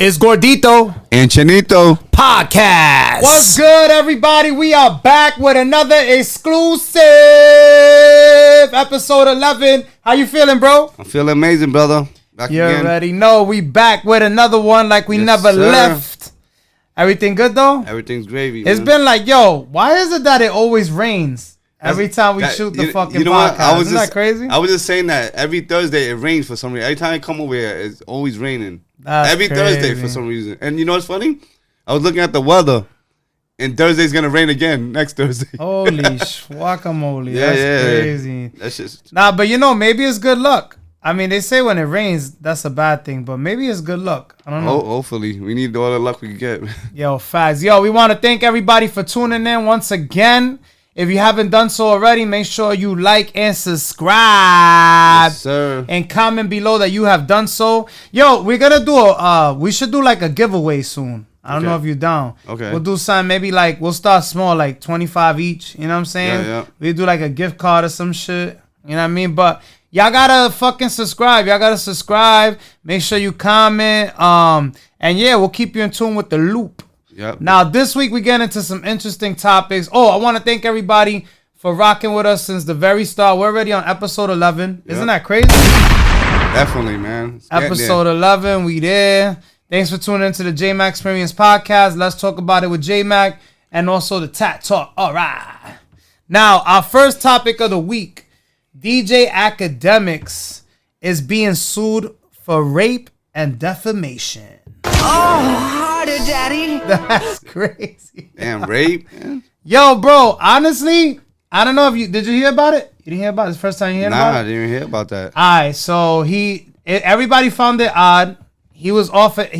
It's Gordito and CHINITO podcast. What's good, everybody? We are back with another exclusive episode 11. How you feeling, bro? I'm feeling amazing, brother. Back You again. already know we back with another one like we Yes, never sir. left. Everything good, though? Everything's gravy. It's man. been like, yo, why is it that it always rains every time we shoot the fucking podcast? Isn't that crazy? I was just saying that every Thursday it rains for some reason. Every time I come over here, it's always raining. That's every crazy. Thursday for some reason. And you know what's funny? I was looking at the weather, and Thursday's gonna rain again next Thursday. Holy guacamole. Yeah, That's yeah. crazy. That's just Nah, but you know, maybe it's good luck. I mean, they say when it rains, that's a bad thing, but maybe it's good luck. I don't know. hopefully we need all the luck we can get. Yo, facts. Yo, we want to thank everybody for tuning in once again. If you haven't done so already, make sure you like and subscribe. Yes, sir. And comment below that you have done so. Yo, we're gonna do we should do like a giveaway soon. I don't know if you're down. Okay. We'll do something, maybe like we'll start small, like 25 each. You know what I'm saying? Yeah. We do like a gift card or some shit. You know what I mean? But y'all gotta fucking subscribe. Y'all gotta subscribe. Make sure you comment. And yeah, we'll keep you in tune with the loop. Yep. Now, this week we get into some interesting topics. Oh, I want to thank everybody for rocking with us since the very start. We're already on episode 11. Yep. Isn't that crazy? Definitely, man. It's getting Episode 11, we there. Thanks for tuning into the THEJMACK Experience podcast. Let's talk about it with J-Mac and also the Tat Talk. All right. Now, our first topic of the week. DJ Akademiks is being sued for rape and defamation. Oh, harder, daddy. That's crazy. Damn, rape, man. Yo, bro, honestly, I don't know if did you hear about it? You didn't hear about it? It's the first time you heard Nah, about I it? didn't even hear about that. All right, so everybody found it odd. He was off it.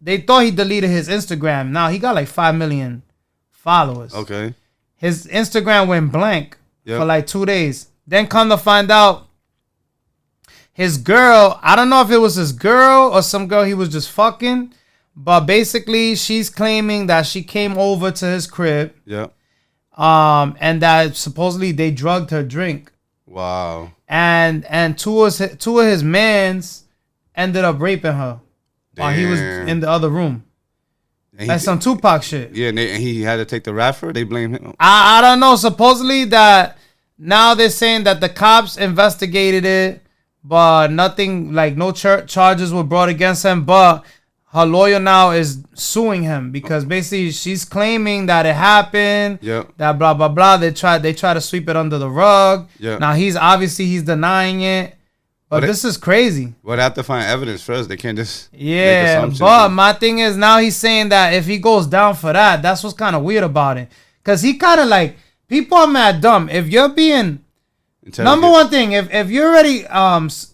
They thought he deleted his Instagram. Now he got like 5 million followers. Okay. His Instagram went blank Yep. for like 2 days. Then come to find out, his girl, I don't know if it was his girl or some girl he was just fucking, but basically she's claiming that she came over to his crib, Yep. and that supposedly they drugged her drink, Wow. and two of his mans ended up raping her while he was Damn. in the other room. And That's some Tupac shit. Yeah, and he had to take the rap for it. They blame him. I don't know. Supposedly that now they're saying that the cops investigated it, but nothing, like no charges were brought against him. But her lawyer now is suing him because basically she's claiming that it happened. Yep. That blah blah blah. They try to sweep it under the rug. Yeah. Now he's denying it. But this is crazy. Well, they have to find evidence first. They can't just make Yeah, assumptions. but my thing is now he's saying that if he goes down for that, that's what's kind of weird about it. Because he kind of like, people are mad dumb. If you're being, number one thing, if you're already,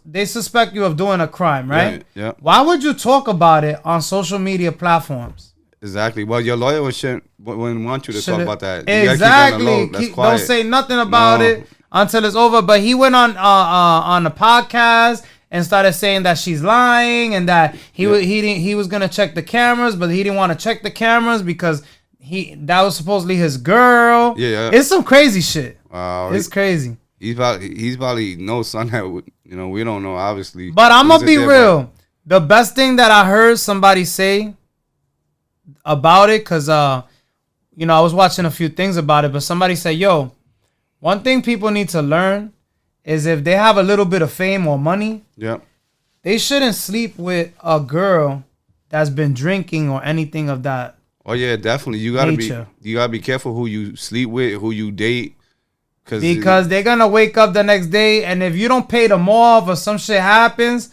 they suspect you of doing a crime, right? Yeah. Why would you talk about it on social media platforms? Exactly. Well, your lawyer wouldn't want you to talk about that. You gotta keep it on the Exactly. low. That's quiet. Don't say nothing about No. it until it's over. But he went on a podcast and started saying that she's lying and that he was gonna check the cameras, but he didn't want to check the cameras because that was supposedly his girl. Yeah. It's some crazy shit. Wow. It's crazy. He's probably knows son that we don't know obviously. But I'm He's gonna be just there, real. The best thing that I heard somebody say about it, cause I was watching a few things about it, but somebody said, yo, one thing people need to learn is if they have a little bit of fame or money, Yeah. they shouldn't sleep with a girl that's been drinking or anything of that. Oh yeah, definitely. You gotta Nature. be careful who you sleep with, who you date, Because they're gonna wake up the next day, and if you don't pay them off or some shit happens,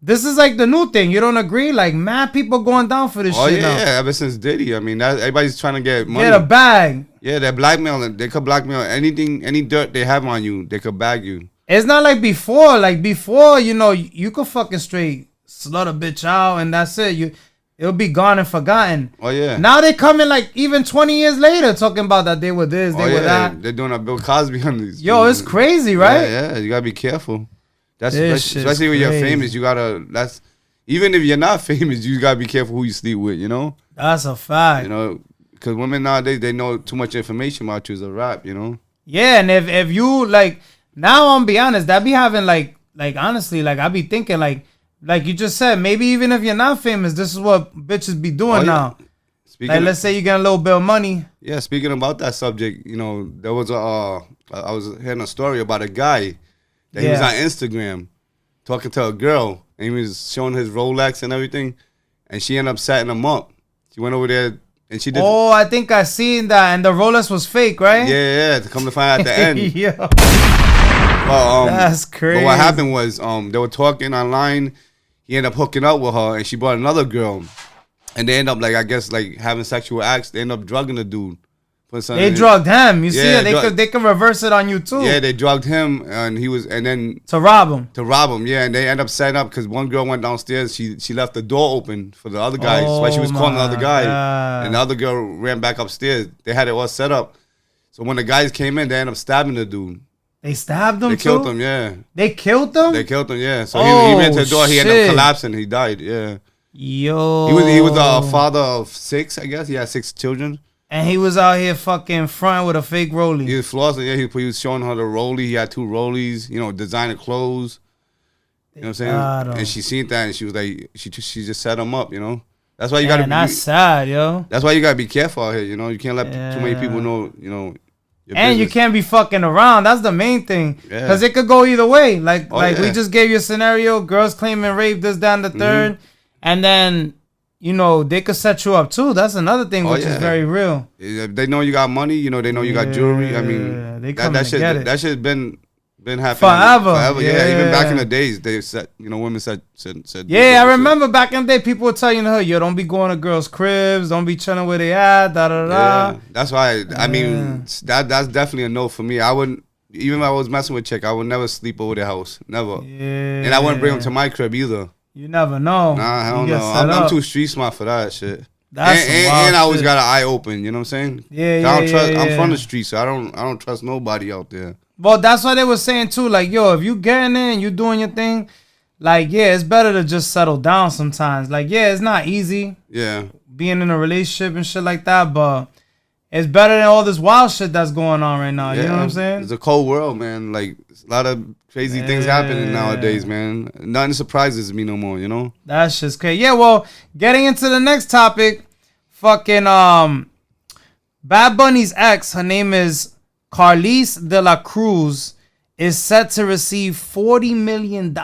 this is like the new thing. You don't agree? Like, mad people going down for this shit now. Yeah, ever since Diddy. I mean, everybody's trying to get money. Get a bag. Yeah, they're blackmailing. They could blackmail anything, any dirt they have on you. They could bag you. It's not like before. Like before, you could fucking straight slut a bitch out and that's it. It'll be gone and forgotten. Oh yeah. Now they coming like even 20 years later talking about that they were this, they were that. They're doing a Bill Cosby on these. Yo, it's crazy, right? Yeah, you gotta be careful. That's This shit's especially when you're crazy. famous. You gotta. That's even if you're not famous, you gotta be careful who you sleep with. You know. That's a fact. You know, because women nowadays they know too much information about you as a rap. You know. Yeah, and if you like now, I'm be honest, that be having like honestly, like I be thinking like like you just said, maybe even if you're not famous, this is what bitches be doing now. Speaking Like, let's say you get a little bit of money. Yeah, speaking about that subject, you know, there was I was hearing a story about a guy that he was on Instagram talking to a girl, and he was showing his Rolex and everything, and she ended up setting him up. She went over there, and she did. Oh, I think I seen that, and the Rolex was fake, right? Yeah, to come to find out at the end. Yeah. But, That's crazy. But what happened was they were talking online. He ended up hooking up with her, and she brought another girl. And they end up, like, I guess, like, having sexual acts. They end up drugging the dude. They drugged him. You see it? They could reverse it on you, too. Yeah, they drugged him, and then... To rob him. To rob him, yeah. And they end up setting up, because one girl went downstairs. She left the door open for the other guys. That's why she was calling the other guy. God. And the other girl ran back upstairs. They had it all set up. So when the guys came in, they ended up stabbing the dude. They stabbed him, They killed him, yeah. They killed him? They killed him, yeah. So he ran to the door. He ended up collapsing. He died, yeah. Yo. He was a father of 6, I guess. He had 6 children. And he was out here fucking front with a fake rollie. He was flossing, yeah. He was showing her the rollie. He had 2 rollies, you know, designer clothes. You know what I'm saying? And she seen that, and she was like, she just set him up, you know? That's why you gotta be. That's sad, yo. That's why you gotta be careful out here, you know? You can't let too many people know, you know. And you can't be fucking around. That's the main thing. Because it could go either way. Like we just gave you a scenario. Girls claiming rape, this, that, and the third. And then, you know, they could set you up too. That's another thing which is very real. They know you got money. You know, they know you got jewelry. I mean, that shit's been happening forever. Yeah, even back in the days, they said, you know, women said. Yeah, I remember back in the day, people were telling her, yo, don't be going to girls' cribs, don't be chilling where they at, da da da. Yeah, that's why. I mean, that's definitely a no for me. I wouldn't. Even if I was messing with a chick, I would never sleep over their house. Never. Yeah. And I wouldn't bring them to my crib either. You never know. Nah, hell no. I'm too street smart for that shit. That's and I always got an eye open. You know what I'm saying? Yeah, I'm from the street, so I don't trust nobody out there. Well, that's what they were saying too. Like, yo, if you getting in, you doing your thing, like, yeah, it's better to just settle down sometimes. Like, yeah, it's not easy. Yeah. Being in a relationship and shit like that, but it's better than all this wild shit that's going on right now. Yeah. You know what I'm saying? It's a cold world, man. Like, a lot of crazy things happening nowadays, man. Nothing surprises me no more, you know? That's just crazy. Yeah, well, getting into the next topic, fucking Bad Bunny's ex, her name is Carlice de la Cruz, is set to receive $40 million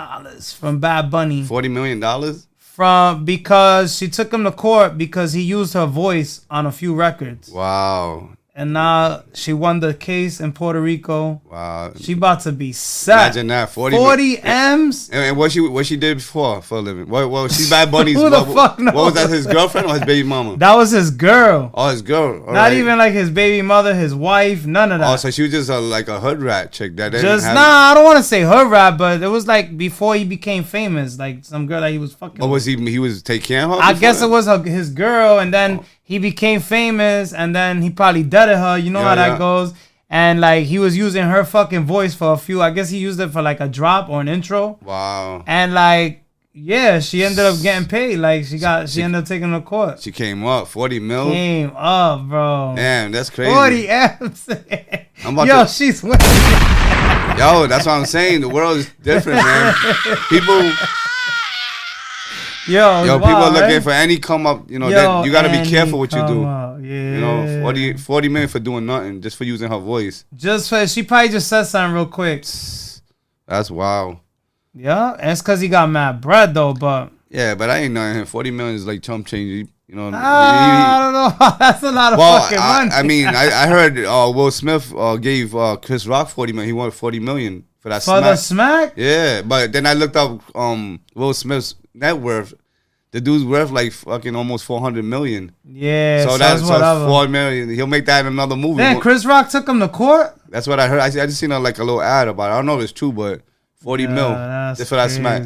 from Bad Bunny. $40 million? Because she took him to court because he used her voice on a few records. Wow. And now she won the case in Puerto Rico. Wow. She about to be set. Imagine that. 40 M's. And what she did before for a living? Well, she's Bad Bunny's. Who the fuck knows? What was that, his girlfriend or his baby mama? That was his girl. Oh, his girl. Not even like his baby mother, his wife, none of that. Oh, so she was just like a hood rat chick that I don't want to say hood rat, but it was like before he became famous, like some girl that he was fucking. What was he was taking care of her? I guess it was his girl, and then he became famous, and then he probably deaded her. You know how that goes. And like he was using her fucking voice for a few. I guess he used it for like a drop or an intro. Wow. And like, yeah, she ended up getting paid. Like she ended up taking her to court. She came up 40 mil. Came up, bro. Damn, that's crazy. 40 M's. She's winning. Yo, that's what I'm saying. The world is different, man. People. Yo, people are looking for any come up. You know, you got to be careful what you do. Yeah. You know, 40 million for doing nothing, just for using her voice. She probably just said something real quick. That's wild. Yeah, and it's because he got mad bread though, but. Yeah, but I ain't knowing him. 40 million is like chump change. You know. I don't know. That's a lot of fucking money. I mean, I heard Will Smith gave Chris Rock 40 million. He wanted 40 million for that smack. For the smack? Yeah, but then I looked up Will Smith's net worth. The dude's worth like fucking almost 400 million. Yeah, so that's 4 million. He'll make that in another movie. Then Chris Rock took him to court? That's what I heard. I just seen a little ad about it. I don't know if it's true, but 40 mil just for that smack.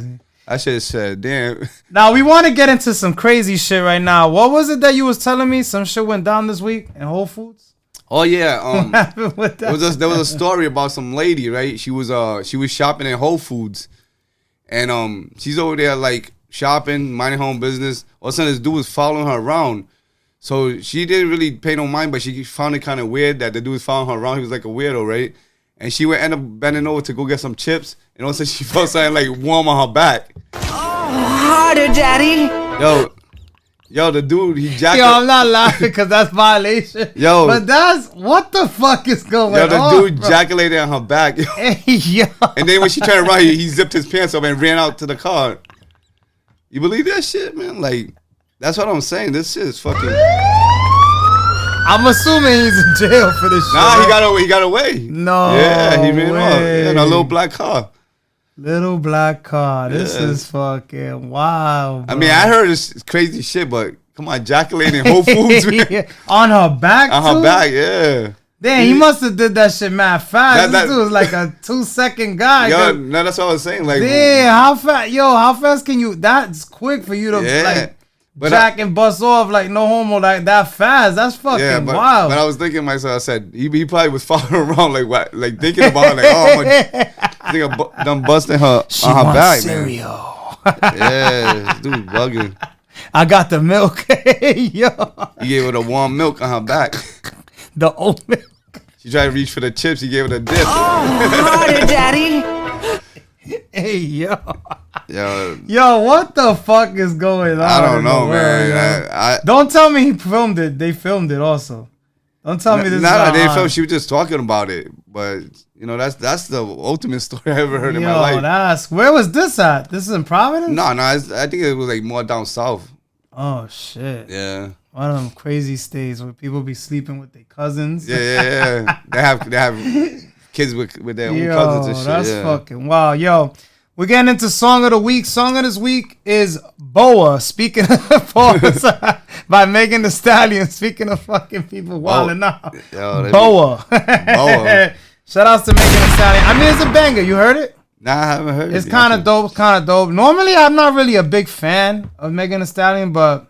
I should have said, damn. Now, we want to get into some crazy shit right now. What was it that you was telling me? Some shit went down this week in Whole Foods? Oh, yeah. What happened with that? There was a story about some lady, right? She was shopping at Whole Foods. And she's over there, like, shopping, minding her own business. All of a sudden, this dude was following her around. So she didn't really pay no mind, but she found it kind of weird that the dude was following her around. He was like a weirdo, right? And she would end up bending over to go get some chips. And all of a sudden, she felt something like warm on her back. Oh, harder, Daddy. Yo, the dude, he Yo, I'm not laughing because that's violation. Yo. But that's, what the fuck is going Yo, the on, dude bro? ejaculated on her back. Hey, yo. And then when she turned around, he zipped his pants up and ran out to the car. You believe that shit, man? Like, that's what I'm saying. This shit is fucking. I'm assuming he's in jail for this shit. Nah, right? he got away. No Yeah, he ran off. way. Yeah, in a little black car. Little black car. This Yeah. is fucking wild, bro. I mean, I heard this crazy shit, but come on, ejaculating Whole Foods, man. Yeah. On her back, On too? her back, yeah. Damn, he must have did that shit mad fast. That- This dude was like a 2-second guy. Yo, no, that's what I was saying. Like, Damn, how fast? Yo, how fast can you? That's quick for you to Yeah. like But jack and bust off like no homo like that fast. That's fucking yeah, but wild. I was thinking to myself, I said, he probably was following around, like, what, like thinking about, like, oh, I'm gonna done busting her She on her wants back, cereal. man. Yeah, this dude bugging. I got the milk. Yo, He gave her the warm milk on her back. the oat milk. She tried to reach for the chips. He gave her the dip. Harder, Daddy. Hey, yo. Yo, Yo, what the fuck is going on? I don't in the know, world, man. yo? I Don't tell me he filmed it. They filmed it also. Don't tell me this is nah, not they on. felt she was just talking about it, but you know that's the ultimate story I ever heard in my Yo, life. that's where was this at? This is in Providence? No, I think it was like more down south. Oh shit. Yeah, One of them crazy states where people be sleeping with their cousins. yeah. They have kids with their own Yo, cousins and shit. that's yeah. fucking wow. Yo, we're getting into song of the week. Song of this week is Boa. Speaking of pause, by Megan Thee Stallion. Speaking of fucking people wilding out. Yo, Boa. Boa. Shout outs to Megan Thee Stallion. I mean, it's a banger. You heard it? Nah, I haven't heard It's it. kind of dope. It's kind of dope. Normally, I'm not really a big fan of Megan Thee Stallion, but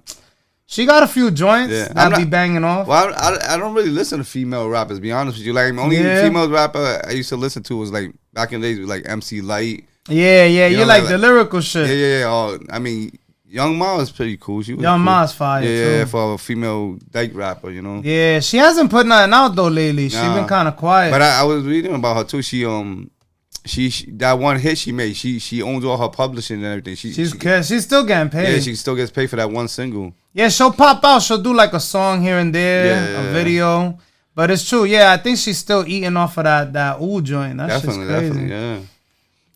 she got a few joints Yeah, that I'm be not- banging off. Well, I don't really listen to female rappers. To be honest with you, like only Yeah. female rapper I used to listen to was like back in the days with like MC Light. Yeah, you know, like like- the lyrical shit. Yeah. Oh, I mean, Young Ma is pretty cool. She was Young cool. Ma's fire, Yeah, too. for a female dyke rapper, you know. Yeah, she hasn't put nothing out though lately. She Nah. been kind of quiet. But I was reading about her too. She that one hit she made. She owns all her publishing and everything. She's still getting paid. Yeah, she still gets paid for that one single. Yeah, she'll pop out. She'll do like a song here and there, Yeah. a video. But it's true. Yeah, I think she's still eating off of that ooh joint. That Definitely, shit's crazy. definitely, yeah.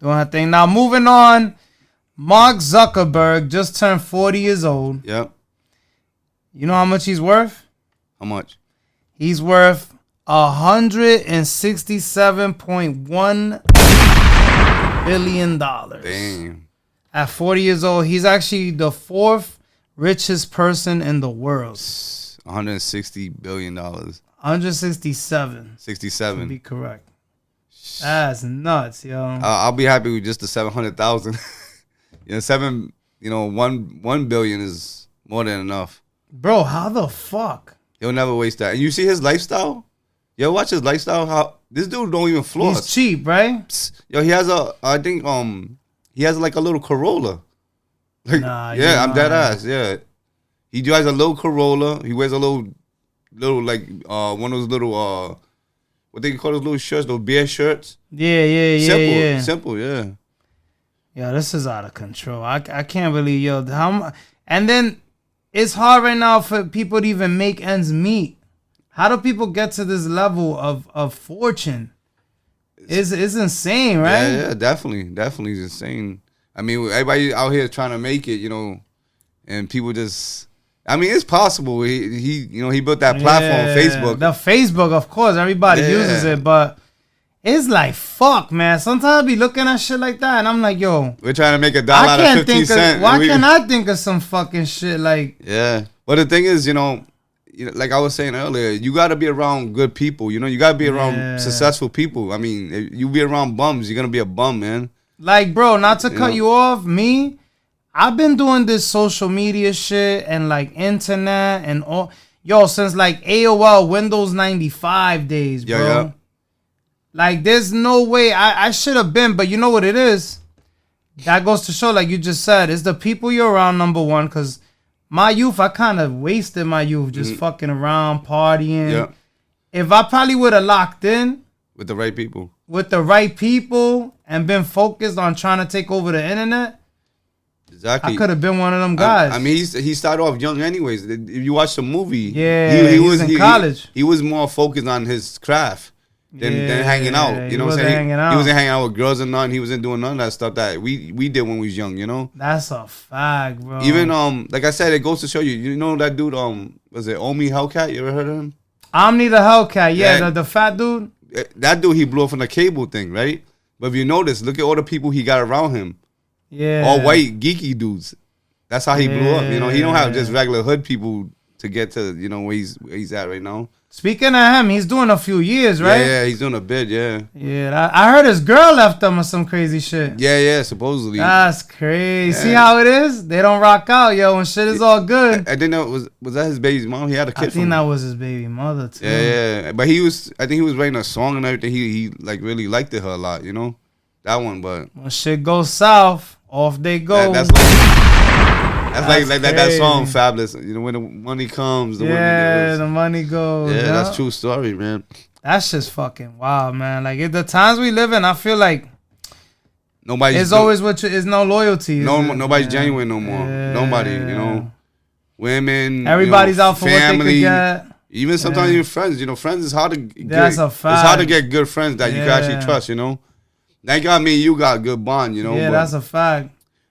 Doing her thing. Now moving on. Mark Zuckerberg just turned 40 years old. Yep. You know how much he's worth? How much? He's worth $167.1 billion. Damn. At 40 years old, he's actually the fourth richest person in the world. $160 billion. 167 to 67. be correct. That's nuts, yo. I'll be happy with just the 700,000. $1 billion is more than enough. Bro, how the fuck? He'll never waste that. And you see his lifestyle? Yo, watch his lifestyle. How this dude don't even floss. He's cheap, right? Yo, he has he has like a little Corolla. Like, Nah, yeah, I'm dead lying. ass. Yeah, he drives a little Corolla. He wears a little like one of those little what they call those little shirts, those bear shirts. Yeah. Simple. Yeah. Yo, this is out of control. I can't believe, yo, how much. And then it's hard right now for people to even make ends meet. How do people get to this level of fortune? It's insane, right? Yeah, definitely it's insane. I mean, everybody out here trying to make it, you know, and people just. I mean, it's possible. He built that platform, Facebook. The Facebook, of course, everybody uses it, but it's like fuck, man. Sometimes I be looking at shit like that, and I'm like, yo, We're trying to make $1 I out of can't 15 think cents. of why can't I think of some fucking shit like Yeah. But the thing is, like I was saying earlier, you got to be around good people. You know, you got to be around successful people. I mean, if you be around bums, you're going to be a bum, man. Like, bro, not to cut you off, I've been doing this social media shit and like internet and all, since like AOL Windows 95 days, bro. Yeah. Like, there's no way I should have been, but you know what it is? That goes to show, like you just said, it's the people you're around, number one, because my youth, I kind of wasted my youth just fucking around, partying. Yeah. If I probably would have locked in With the right people. with the right people and been focused on trying to take over the internet, Exactly. I could have been one of them guys. I mean, he started off young, anyways. If you watch the movie, he was in college. He was more focused on his craft than hanging out. You know what I'm saying? He wasn't hanging out with girls and nothing. He wasn't doing none of that stuff that we did when we was young. You know. That's a fact, bro. Even like I said, it goes to show you. You know that dude. Was it Omi Hellcat? You ever heard of him? Omni the Hellcat. Yeah, the fat dude. That dude, he blew up from the cable thing, right? But if you notice, look at all the people he got around him. Yeah. All white, geeky dudes. That's how he blew up. You know, he don't have just regular hood people to get to, you know, where he's at right now. Speaking of him, he's doing a few years, right? Yeah, he's doing a bit, yeah. Yeah, I heard his girl left him or some crazy shit. Yeah, supposedly. That's crazy. Yeah. See how it is? They don't rock out, yo, when shit is all good. I didn't know, was that his baby's mom? He had a kid. I think that was his baby mother, too. Yeah. But I think he was writing a song and everything. He like really liked it her a lot, you know? That one, but when shit goes south, off they go. That's like that song, Fabulous. You know, when the money comes, the money goes. Yeah, that's true story, man. That's just fucking wild, man. Like the times we live in, I feel like nobody's. It's no loyalty. Nobody's genuine no more. Yeah. Nobody, you know. Women. Everybody's out for family, what they could get. Even sometimes even friends. You know, friends is hard to get. That's a fact. It's hard to get good friends that you can actually trust. You know. Thank God, me and you got a good bond. You know. Yeah, that's a fact.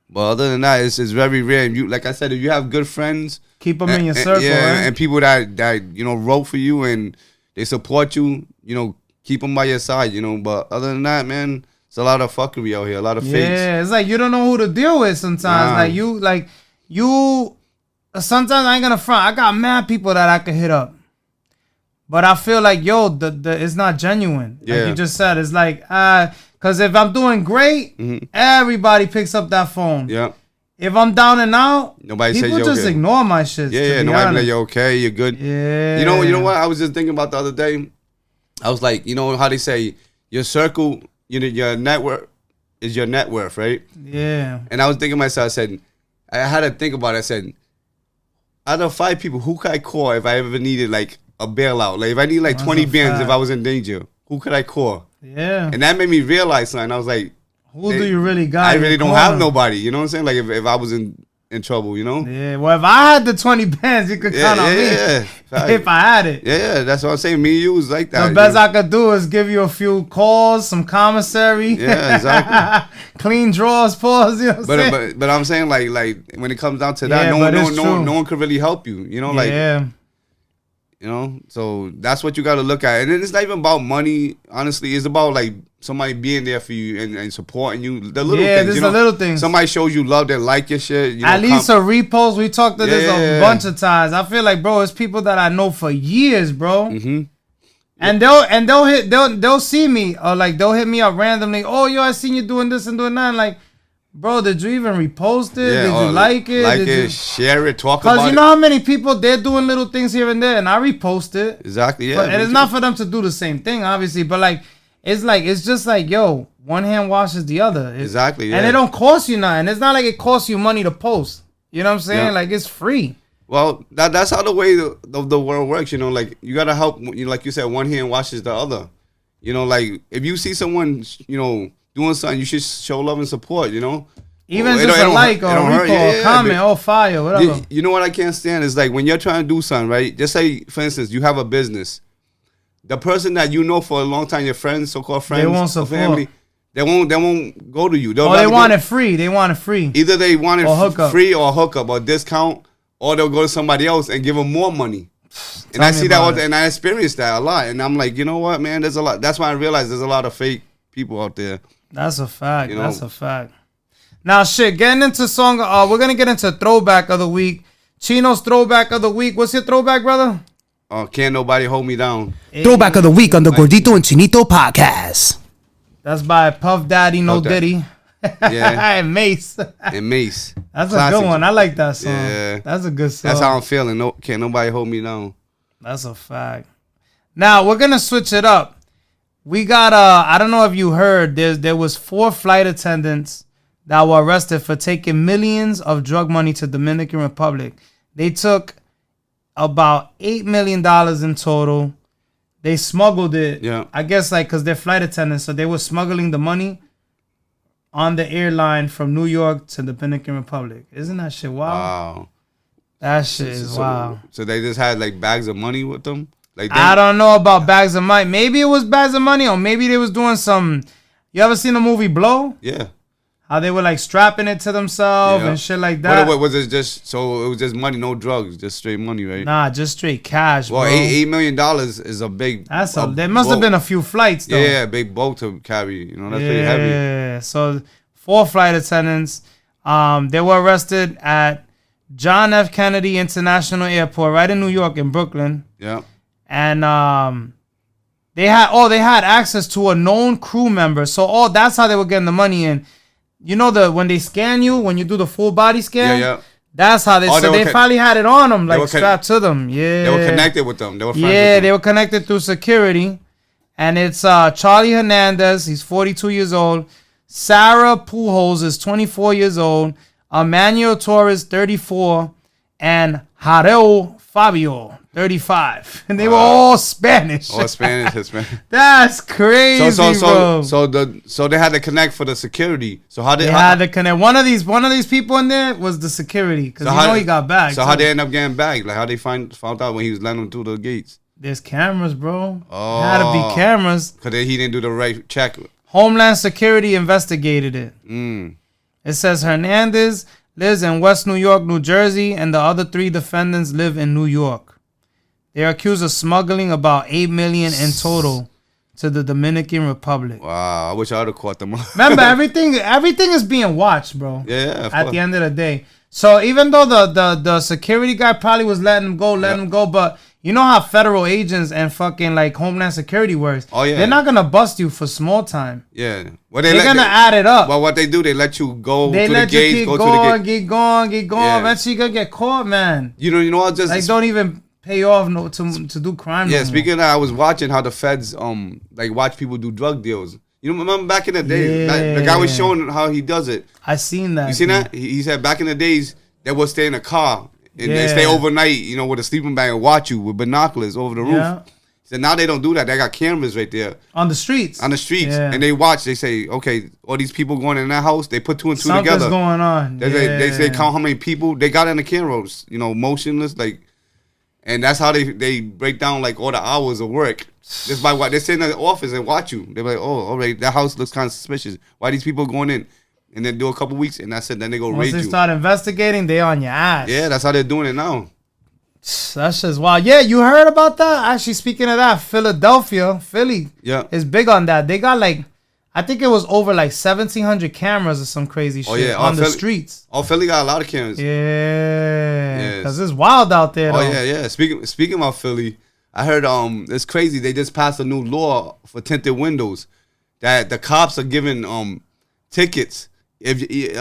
But other than that, it's very rare. You, like I said, if you have good friends, keep them in your circle. Yeah, and people that you know wrote for you and they support you. You know, keep them by your side. You know, but other than that, man, it's a lot of fuckery out here, a lot of fakes. Yeah, it's like you don't know who to deal with sometimes. You. Sometimes I ain't gonna front. I got mad people that I could hit up, but I feel like it's not genuine. Yeah. Like you just said, it's like because if I'm doing great, everybody picks up that phone. Yeah. If I'm down and out, nobody people says just okay. ignore my shit. Yeah, nobody be like, you're okay, you're good. Yeah. You know what I was just thinking about the other day? I was like, you know how they say your circle, your network is your net worth, right? Yeah. And I was thinking to myself, I had to think about it. I said, out of 5 people, who could I call if I ever needed like a bailout? Like if I need like 20 bands if I was in danger, who could I call? Yeah. And that made me realize something. I was like, who do you really got? I really don't have nobody. You know what I'm saying? Like if I was in trouble, you know? Yeah. Well, if I had the 20 bands, you could count on me. Yeah. If I had it. Yeah, that's what I'm saying. Me and you was like that. The best I could do is give you a few calls, some commissary. Yeah, exactly. Clean drawers, pause. You know what I'm saying? But I'm saying like when it comes down to that, no one could really help you. You know, like you know. So that's what you got to look at, and it's not even about money. Honestly, it's about like somebody being there for you and supporting you. The little things. This is the little things. Somebody shows you love, that like your shit. You know, at least a repost. We talked to this a bunch of times. I feel like, bro, it's people that I know for years, bro. Mm-hmm. And they'll see me or like they'll hit me up randomly. Oh, yo, I seen you doing this and doing that. And like, bro, did you even repost it? Did you like it? Like it, share it, talk about it. Because you know how many people, they're doing little things here and there, and I repost it. Exactly, yeah. And it's not for them to do the same thing, obviously, but like, it's just like, yo, one hand washes the other. Exactly, yeah. And it don't cost you nothing. It's not like it costs you money to post. You know what I'm saying? Yeah. Like, it's free. Well, that's how the way the world works, you know. Like, you got to help, you know, like you said, one hand washes the other. You know, like, if you see someone, you know, doing something, you should show love and support, you know. Even just a like or a repo or comment or fire, whatever. You know what I can't stand is like when you're trying to do something, right? Just say, for instance, you have a business. The person that you know for a long time, your friends, so-called friends, they won't support. Family, they won't go to you. They want it free. They want it free. Either they want it free or hookup or discount, or they'll go to somebody else and give them more money. And I see that, and I experienced that a lot. And I'm like, you know what, man? There's a lot. That's why I realized there's a lot of fake people out there. That's a fact. You know? That's a fact. Now, getting into song, we're going to get into throwback of the week. Chino's throwback of the week. What's your throwback, brother? Can't Nobody Hold Me Down. Throwback of the week on the Gordito and Chinito podcast. That's by Puff Daddy, No Diddy. Yeah. And Mace. And Mace. That's classic. A good one. I like that song. Yeah. That's a good song. That's how I'm feeling. Can't Nobody Hold Me Down. That's a fact. Now, we're going to switch it up. We got, I don't know if you heard, there was 4 flight attendants that were arrested for taking millions of drug money to Dominican Republic. They took about $8 million in total. They smuggled it. Yeah. I guess like because they're flight attendants, so they were smuggling the money on the airline from New York to Dominican Republic. Isn't that shit wild? Wow. That shit is wild. So they just had like bags of money with them? Like I don't know about bags of money. Maybe it was bags of money, or maybe they was doing some. You ever seen the movie Blow? Yeah. How they were like strapping it to themselves and shit like that. What was it just? So it was just money, no drugs, just straight money, right? Nah, just straight cash, well, bro. $8 million is a big. There must have been a few flights though. Yeah, big boat to carry. You know, that's pretty heavy. Yeah. So 4 flight attendants. They were arrested at John F. Kennedy International Airport, right in New York, in Brooklyn. Yeah. And they had access to a known crew member. So that's how they were getting the money in. You know when they scan you, when you do the full body scan? Yeah. That's how they finally had it on them, like strapped to them. Yeah. They were connected with them. They were friends with them. they were connected through security. And it's Charlie Hernandez, he's 42 years old. Sarah Pujols is 24 years old. Emmanuel Torres, 34. And Jareo Fabio, 35. And they were all Spanish. All Spanish, Hispanic. That's crazy, bro. So they had to connect for the security. So how they had to connect? One of these people in there was the security, because he got bagged. So how they end up getting bagged? Like how they found out when he was letting them through the gates? There's cameras, bro. Oh, had to be cameras. Because he didn't do the right check. Homeland Security investigated it. It says Hernandez lives in West New York, New Jersey, and the other 3 defendants live in New York. They are accused of smuggling about $8 million in total to the Dominican Republic. Wow, I wish I would have caught them. Remember, everything is being watched, bro. Yeah. At the end of the day. So even though the security guy probably was letting them go, but you know how federal agents and fucking like Homeland Security works. Oh yeah. They're not gonna bust you for small time. Yeah. Well, they're gonna add it up. Well, what they do, they let you go to the gate, go to the gate. Keep going. Yeah. Eventually, you gonna get caught, man. You know, I just like don't even pay off to do crime. Yeah. Speaking of that, I was watching how the feds watch people do drug deals. You know, remember back in the day, the guy was showing how he does it. I seen that. You seen that? He said back in the days they would stay in a car and they stay overnight, you know, with a sleeping bag and watch you with binoculars over the roof. Yeah. He said now they don't do that. They got cameras right there on the streets. And they watch. They say, okay, all these people going in that house. They put 2 and 2 Something's together. Going on. They say count how many people they got in the cameras. You know, motionless like. And that's how they break down like all the hours of work. Just by what they sit in the office and watch you. They're like, oh, all right, that house looks kind of suspicious. Why these people going in? And then do a couple weeks and that's it. Then they go raid you. Once they start investigating, they on your ass. Yeah, that's how they're doing it now. That's just wild. Yeah, you heard about that? Actually, speaking of that, Philly is big on that. They got like, I think it was over like 1,700 cameras or some crazy shit on the streets. Oh, Philly got a lot of cameras. Yeah, because it's wild out there. Though. Oh yeah. Speaking about Philly, I heard it's crazy. They just passed a new law for tinted windows that the cops are giving tickets if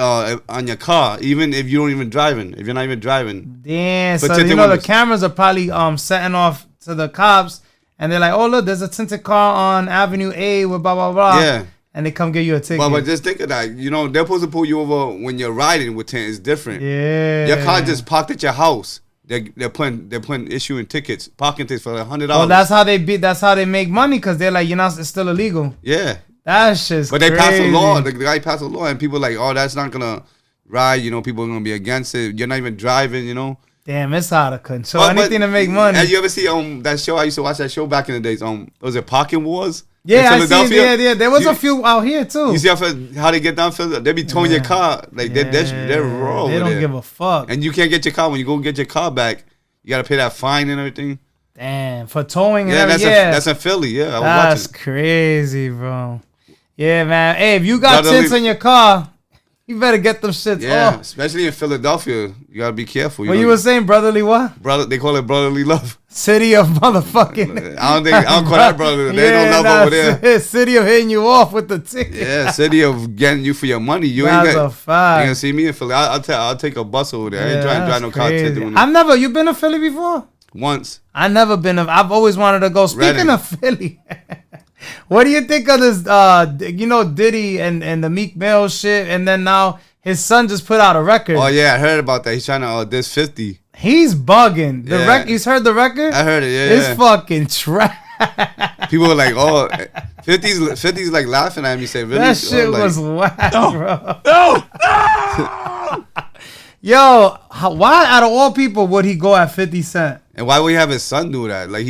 on your car, even if you don't even driving, if you're not even driving. Damn. So you know windows. The cameras are probably setting off to the cops, and they're like, oh look, there's a tinted car on Avenue A with blah blah blah. Yeah. And they come give you a ticket. But just think of that. You know, they're supposed to pull you over when you're riding with tint. It's different. Yeah. Your car just parked at your house. They're putting issuing tickets, parking tickets for like $100. Well, that's how they make money, because they're like, it's still illegal. Yeah. That's just But they passed a law. The guy passed a law and people are like, oh, that's not gonna ride, you know, people are gonna be against it. You're not even driving, you know. Damn, it's out of control. Anything to make money. Have you ever see that show? I used to watch that show back in the days. Was it Parking Wars? Yeah, I see. Yeah. There was a few out here too. You see how they get down Philly? They be towing your car like they're raw. They don't give a fuck. And you can't get your car when you go get your car back. You gotta pay that fine and everything. Damn, for towing. Yeah, that's in Philly. Yeah, that's crazy, bro. Yeah, man. Hey, if you got tints in your car, you better get them shits off. Especially in Philadelphia, you gotta be careful. You were saying brotherly what? They call it brotherly love. City of motherfucking. I don't call that brotherly. There's no love over there. City of hitting you off with the ticket. Yeah, city of getting you for your money. You ain't gonna see me in Philly. I'll take a bus over there. I ain't trying to drive no car to doing it. You been to Philly before? Once. I never been. I've always wanted to go. Speaking of Philly. What do you think of this, Diddy and the Meek Mill shit? And then now his son just put out a record. Oh, yeah, I heard about that. He's trying to diss 50. He's bugging. He's heard the record? I heard it, It's fucking trash. People were like, 50's like laughing at me, say, really? That shit like, was whack, bro. Yo, why out of all people would he go at 50 Cent? And why would he have his son do that? Like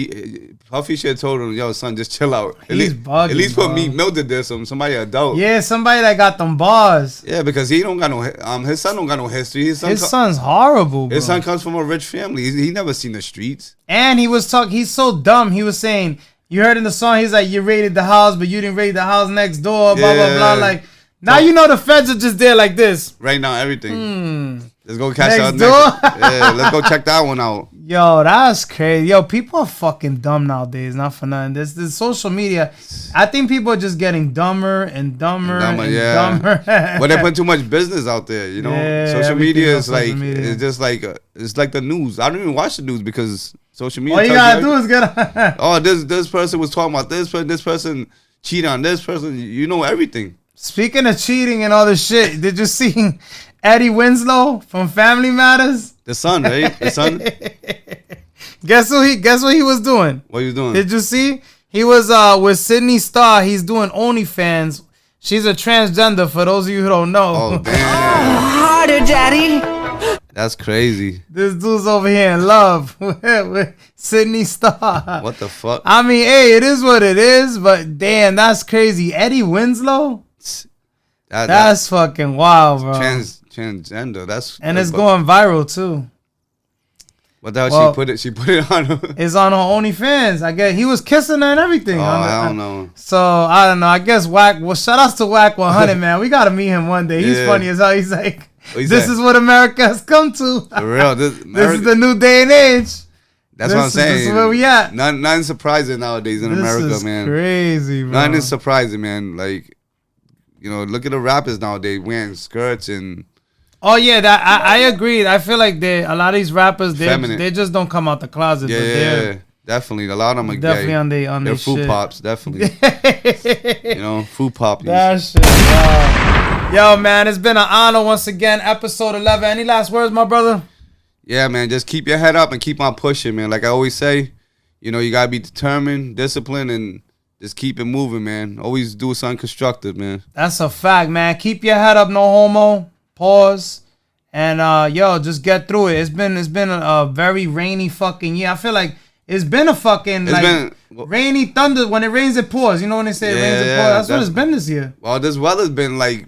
Puffy should have told him, yo, son, just chill out. He's bugging, at least put bro. Meek Mill to this, somebody adult. Yeah, somebody that got them bars. Yeah, because he don't got no, his son don't got no history. His Son's horrible, bro. His son comes from a rich family. He never seen the streets. And he was talking, he's so dumb. He was saying, you heard in the song, he's like, you raided the house, but you didn't raid the house next door, blah, blah, blah. Like, now you know the feds are just there like this. Right now, everything. Let's go catch Next that door? Yeah, let's go check that one out. Yo, that's crazy. Yo, people are fucking dumb nowadays, not for nothing. This social media, I think people are just getting dumber and dumber and dumber. But they put too much business out there, you know? Yeah, social media is social like, media. it's just like, it's like the news. I don't even watch the news because social media. All you gotta do is get oh, this person was talking about this person cheated on this person. You know everything. Speaking of cheating and all this shit, did you see Eddie Winslow from Family Matters? The son, right? The son. Guess what he was doing? What he was doing? Did you see? He was with Sydney Starr. He's doing OnlyFans. She's a transgender, for those of you who don't know. Oh, damn. Harder, Daddy. That's crazy. This dude's over here in love with Sydney Starr. What the fuck? I mean, hey, it is what it is, but damn, that's crazy. Eddie Winslow? That's fucking wild, bro. Transgender. It's going viral too. What the hell she put it on her? It's on her OnlyFans. I guess he was kissing her and everything. I don't know. So I don't know. I guess Wack. Well, shout outs to Wack 100, man. We gotta meet him one day. He's funny as hell. He's like, this is what America has come to. For real. This is the new day and age. That's what I'm saying. This is where we at. Nothing surprising nowadays in America, This is man. crazy, bro. Nothing is surprising, man. Like, you know, look at the rappers nowadays wearing skirts and. Oh yeah, that I agree. I feel like a lot of these rappers Feminine. they just don't come out the closet. Yeah, but they're definitely. A lot of them are definitely gay. on They're their food shit. pops, definitely. You know, food pop. That shit, wow. Yo, man, it's been an honor once again. Episode 11. Any last words, my brother? Yeah, man, just keep your head up and keep on pushing, man. Like I always say, you know, you gotta be determined, disciplined, and just keep it moving, man. Always do something constructive, man. That's a fact, man. Keep your head up, no homo. Pause. And yo, just get through it. It's been a very rainy fucking year. I feel like it's been a fucking rainy thunder. When it rains, it pours. You know when they say it rains, it pours. That's what it's been this year. Well, this weather's been like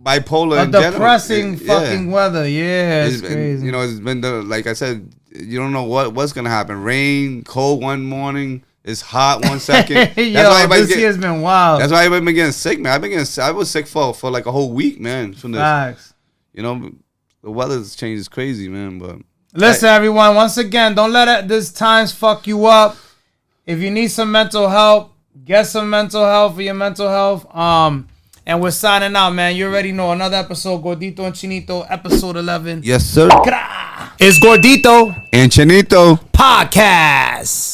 bipolar. A depressing fucking weather. Yeah, it's crazy. You know, it's been like I said. You don't know what's gonna happen. Rain, cold one morning. It's hot one second. Yo, this year's been wild. That's why I've been getting sick, man. I was sick for like a whole week, man. From this, facts. You know. The weather's changed crazy, man. But listen, everyone. Once again, don't let this times fuck you up. If you need some mental help, get some mental help for your mental health. And we're signing out, man. You already know another episode, Gordito and Chinito, episode 11. Yes, sir. It's Gordito and Chinito Podcast.